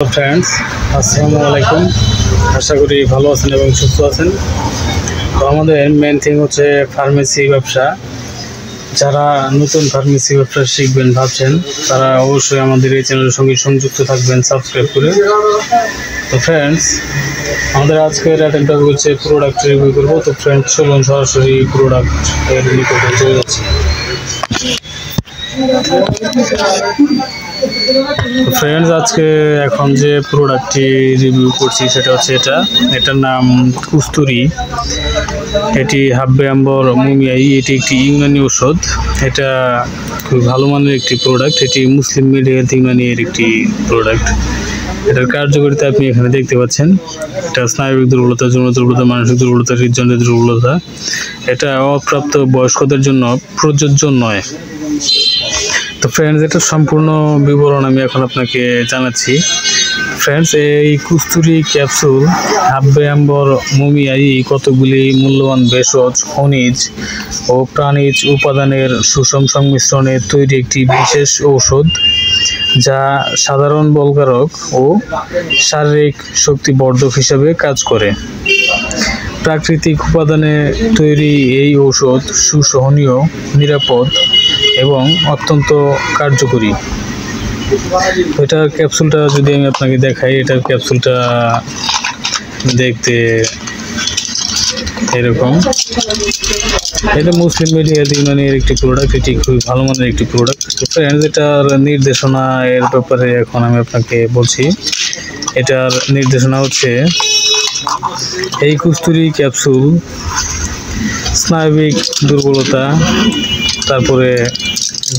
Friends, আসসালামু আলাইকুম। আশা করি ভালো আছেন এবং সুস্থ আছেন। তো আমাদের মেন থিং হচ্ছে ফার্মেসি ব্যবসা। যারা নতুন ফার্মেসি ব্যবসা শিখবেন ভাবছেন, তারা অবশ্যই আমাদের এই চ্যানেলের সঙ্গে সংযুক্ত থাকবেন সাবস্ক্রাইব করে। তো ফ্রেন্ডস, আমাদের আজকের অ্যাটেন্ড হচ্ছে প্রোডাক্ট রিভিউ করবো। তো ফ্রেন্ডস, চলুন সরাসরি প্রোডাক্ট এর নিকটে চলে যাচ্ছে। ফ্রেন্ডস, আজকে এখন যে প্রোডাক্টটি রিভিউ করছি সেটা হচ্ছে এটার নাম কুস্তুরি। এটি হাব্বে আম্বর মুমিয়াই। এটি একটি ইউনানি ওষুধ। এটা খুব ভালো মানের একটি প্রোডাক্ট। এটি মুসলিম মেড হেলথ ইউনানির একটি প্রোডাক্ট। এটার কার্যকারিতা আপনি এখানে দেখতে পাচ্ছেন। এটা স্নায়বিক দুর্বলতা, যৌন দুর্বলতা, মানসিক দুর্বলতা, হৃদযন্ত্রের দুর্বলতা। এটা অপ্রাপ্ত বয়স্কদের জন্য প্রযোজ্য নয়। তো ফ্রেন্ডস, এটার সম্পূর্ণ বিবরণ আমি এখন আপনাকে জানাচ্ছি। ফ্রেন্ডস, এই কুস্তুরি ক্যাপসুল হাব্বে আম্বর মুমিয়াই কতগুলি মূল্যবান ভেষজ, খনিজ ও প্রাণীজ উপাদানের সুষম সংমিশ্রণে তৈরি একটি বিশেষ ঔষধ, যা সাধারণ বলকারক ও শারীরিক শক্তিবর্ধক হিসেবে কাজ করে। প্রাকৃতিক উপাদানে তৈরি এই ঔষধ সুসহনীয়, নিরাপদ এবং অত্যন্ত কার্যকরী। এটার ক্যাপসুলটা যদি আমি আপনাকে দেখাই, এটার ক্যাপসুলটা দেখতে এরকম। এটা মুসলিম মেড হেলথ ইউনানির একটি প্রোডাক্ট। এটি খুবই ভালো মানের একটি প্রোডাক্ট। তো ফ্রেন্ডস, এটার নির্দেশনা এর ব্যাপারে এখন আমি আপনাকে বলছি। এটার নির্দেশনা হচ্ছে, এই কুস্তুরি ক্যাপসুল স্নায়বিক দুর্বলতা, তারপরে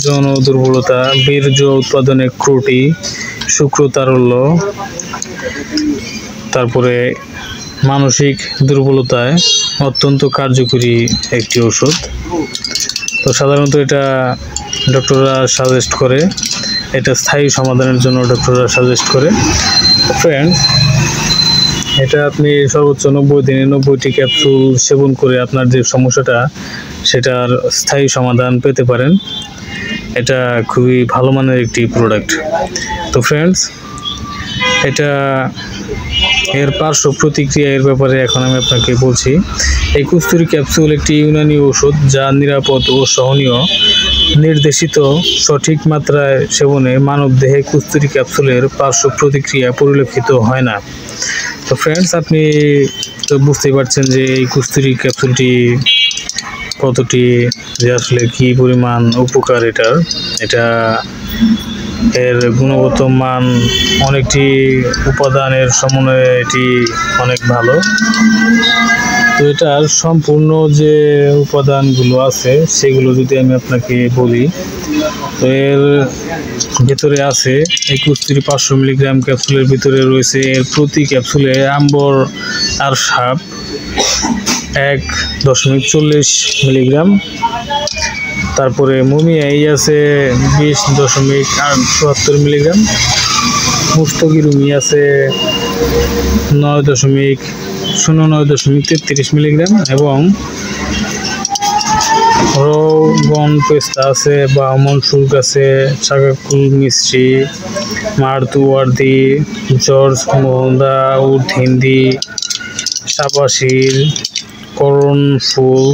যৌন দুর্বলতা, বীর্য উৎপাদনে ত্রুটি, শুক্রতারল্য, তারপরে মানসিক দুর্বলতায় অত্যন্ত কার্যকরী একটি ওষুধ। তো সাধারণত এটা ডক্টররা সাজেস্ট করে, এটা স্থায়ী সমাধানের জন্য ডক্টররা সাজেস্ট করে। ফ্রেন্ডস, এটা আপনি সর্বোচ্চ 90 দিনে 90টি ক্যাপসুল সেবন করে আপনার যে সমস্যাটা, সেটার স্থায়ী সমাধান পেতে পারেন। এটা খুবই ভালো মানের একটি প্রোডাক্ট। তো ফ্রেন্ডস, এটা এর পার্শ্ব প্রতিক্রিয়া এর ব্যাপারে এখন আমি আপনাকে বলছি। এই কুস্তুরি ক্যাপসুল একটি ইউনানি ওষুধ, যা নিরাপদ ও সহনীয়। নির্দেশিত সঠিক মাত্রায় সেবনে মানবদেহে কুস্তুরি ক্যাপসুলের পার্শ্ব প্রতিক্রিয়া পরিলক্ষিত হয় না। তো ফ্রেন্ডস, আপনি তো বুঝতেই পারছেন যে এই কুস্তুরি ক্যাপসুলটি কতটি, যে আসলে কি পরিমাণ উপকার এটা এর গুণগত মান, অনেকটি উপাদানের সমন্বয়ে এটি অনেক ভালো। তো এটার সম্পূর্ণ যে উপাদানগুলো আছে সেগুলো যদি আমি আপনাকে বলি, তো এর ভেতরে আছে এই কুস্তুরি 500 মিলিগ্রাম ক্যাপসুলের ভিতরে রয়েছে এর প্রতি ক্যাপসুলে আম্বর আর সাপ 1.40 মিলিগ্রাম। তারপরে মুমিয়াই আছে 20.74 মিলিগ্রাম। মুস্তকি রুমি আছে 9.33 মিলিগ্রাম এবং রোগন পেস্তা আছে, বা আমন শুল্ক আছে, চাকাকুল মিস্ত্রি, মারতুয়ার্দি, জর্জ মোহন্দা, উর্দ হিন্দি, সাবাসির, করণ ফুল,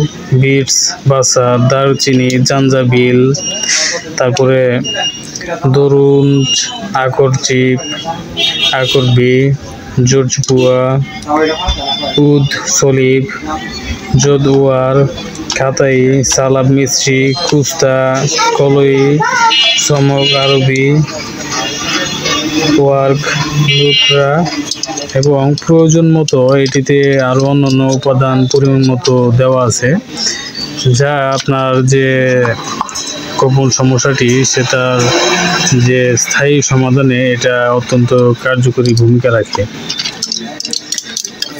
বিটস, বাসা, দারচিনি, জাঞ্জাবিল, তারপরে দরুন, আকরচিপ, আকরবি, জর্জবুয়া, উদ সলিব, জদওয়ার, খাতাই, সালাব মিস্ত্রি, কুস্তা, কলই, সমক আরবি, ওয়ার্ক, লুকরা এবং প্রয়োজন মতো এটিতে আরও অন্যান্য উপাদান পরিমাণ মতো দেওয়া আছে, যা আপনার যে গোপন সমস্যাটি সেটার যে স্থায়ী সমাধানে এটা অত্যন্ত কার্যকরী ভূমিকা রাখে।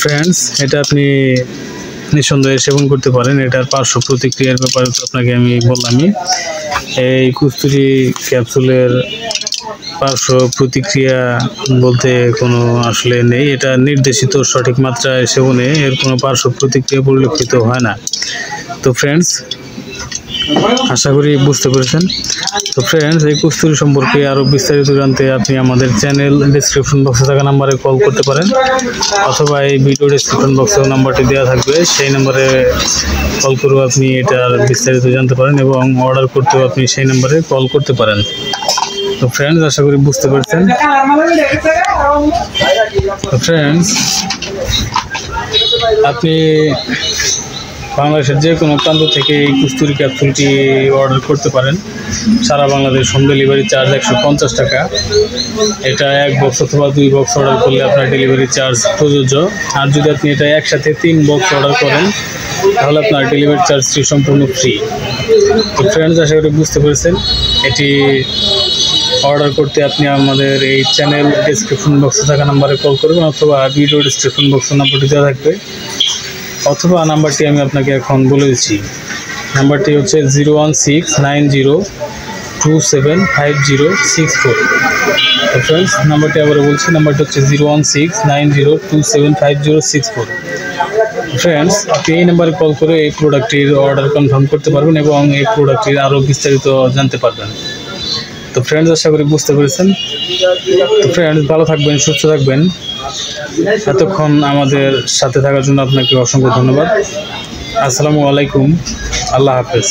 ফ্রেন্ডস, এটা আপনি নিঃসন্দেহে সেবন করতে পারেন। এটার পার্শ্ব প্রতিক্রিয়ার ব্যাপারে তো আপনাকে আমি বললামই। এই কুস্তুরি ক্যাপসুলের পার্শ্ব প্রতিক্রিয়া বলতে কোনো আসলে নেই। এটা নির্দেশিত সঠিক মাত্রায় সেবনে এর কোনো পার্শ্ব প্রতিক্রিয়া পরিলক্ষিত হয় না। তো ফ্রেন্ডস, আশা করি বুঝতে পেরেছেন। তো ফ্রেন্ডস, এই কস্তুরি সম্পর্কে আরও বিস্তারিত জানতে আপনি আমাদের চ্যানেল ডিসক্রিপশন বক্সে থাকা নাম্বারে কল করতে পারেন, অথবা এই ভিডিও ডিসক্রিপশন বক্সে নাম্বারটি দেওয়া থাকবে, সেই নাম্বারে কল করেও আপনি এটার বিস্তারিত জানতে পারেন এবং অর্ডার করতেও আপনি সেই নাম্বারে কল করতে পারেন। তো ফ্রেন্ডস, আশা করি বুঝতে পেরেছেন। তো ফ্রেন্ডস, আপনি বাংলাদেশের যে কোনো প্রান্ত থেকে এই কস্তুরি ক্যাপসুলটি অর্ডার করতে পারেন। সারা বাংলাদেশ হোম ডেলিভারি চার্জ 150 টাকা। এটা 1 বক্স অথবা 2 বক্স অর্ডার করলে আপনার ডেলিভারি চার্জ প্রযোজ্য। আর যদি আপনি এটা একসাথে 3 বক্স অর্ডার করেন তাহলে আপনার ডেলিভারি চার্জটি সম্পূর্ণ ফ্রি। তো ফ্রেন্ডস, আশা করি বুঝতে পেরেছেন। এটি অর্ডার করতে আপনি আমাদের এই চ্যানেল ডিসক্রিপশন বক্সে থাকা নাম্বারে কল করবেন, অথবা ভিডিও ডিসক্রিপশন বক্সের নাম্বারটি দেওয়া থাকবে, অথবা নাম্বারটি আমি আপনাকে এখন বলে দিচ্ছি। নাম্বারটি হচ্ছে 01690275064। তো ফ্রেন্ডস, নাম্বারটি আবার বলছি, নাম্বারটি হচ্ছে 01690275064। ফ্রেন্ডস, আপনি এই নাম্বারে কল করে এই প্রোডাক্টটির অর্ডার কনফার্ম করতে পারবেন এবং এই প্রোডাক্টটির আরও বিস্তারিত জানতে পারবেন। তো ফ্রেন্ডস, আশা করি বুঝতে পেরেছেন। তো ফ্রেন্ডস, ভালো থাকবেন, সুস্থ থাকবেন। এতক্ষণ আমাদের সাথে থাকার জন্য আপনাকে অসংখ্য ধন্যবাদ। আসসালামু আলাইকুম, আল্লাহ হাফেজ।